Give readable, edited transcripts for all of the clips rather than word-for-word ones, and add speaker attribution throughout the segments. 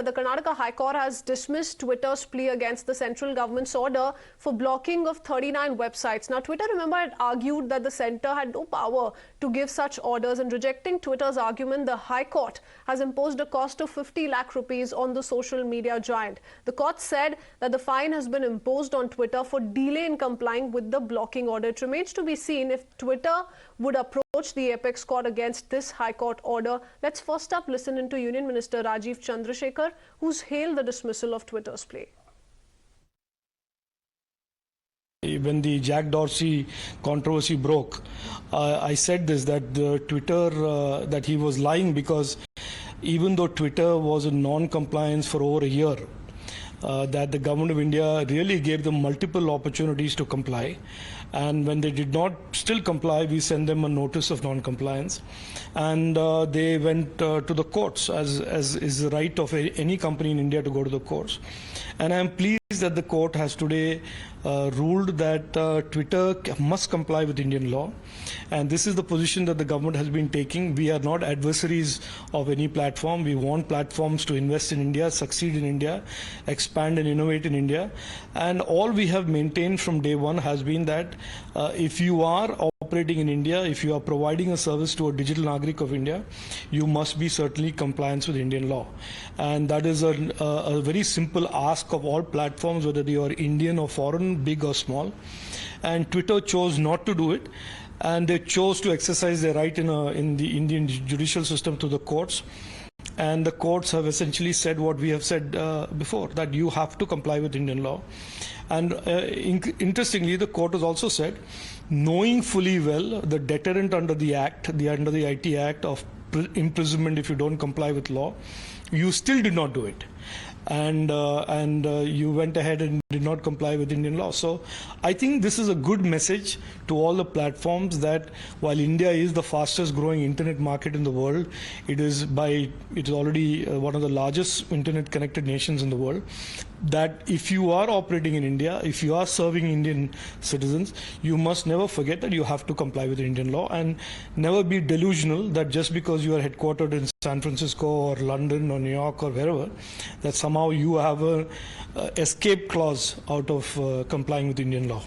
Speaker 1: The Karnataka High Court has dismissed Twitter's plea against the central government's order for blocking of 39 websites. Now, Twitter, remember, had argued that the centre had no power to give such orders, and rejecting Twitter's argument, the High Court has imposed a cost of 50 lakh rupees on the social media giant. The court said that the fine has been imposed on Twitter for delay in complying with the blocking order. It remains to be seen if Twitter would approach the apex court against this High Court order. Let's first up listen into Union Minister Rajiv Chandrasekhar, who's hailed the dismissal of Twitter's plea.
Speaker 2: When the Jack Dorsey controversy broke, I said this, that Twitter, that he was lying, because even though Twitter was in non-compliance for over a year, that the government of India really gave them multiple opportunities to comply. And when they did not still comply, we sent them a notice of non-compliance. And they went to the courts, as is the right of any company in India to go to the courts. And I am pleased that the court has today ruled that Twitter must comply with Indian law. And this is the position that the government has been taking. We are not adversaries of any platform. We want platforms to invest in India, succeed in India, expand and innovate in India. And all we have maintained from day one has been that if you are operating in India, if you are providing a service to a digital Nagrik of India, you must be certainly compliant with Indian law. And that is a very simple ask of all platforms, whether they are Indian or foreign, big or small. And Twitter chose not to do it. And they chose to exercise their right in the Indian judicial system through the courts. And the courts have essentially said what we have said before, that you have to comply with Indian law. And interestingly, the court has also said, knowing fully well the deterrent under the Act, under the IT Act of imprisonment if you don't comply with law, you still did not do it. And you went ahead and did not comply with Indian law. So I think this is a good message to all the platforms that while India is the fastest growing internet market in the world, it is already one of the largest internet connected nations in the world, that if you are operating in India, if you are serving Indian citizens, you must never forget that you have to comply with Indian law, and never be delusional that just because you are headquartered in San Francisco or London or New York or wherever, that somehow you have a escape clause out of complying with Indian law.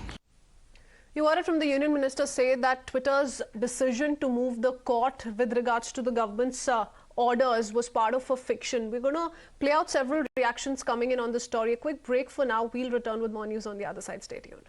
Speaker 1: You heard it from the Union Minister say that Twitter's decision to move the court with regards to the government's orders was part of a fiction. We're going to play out several reactions coming in on this story. A quick break for now. We'll return with more news on the other side. Stay tuned.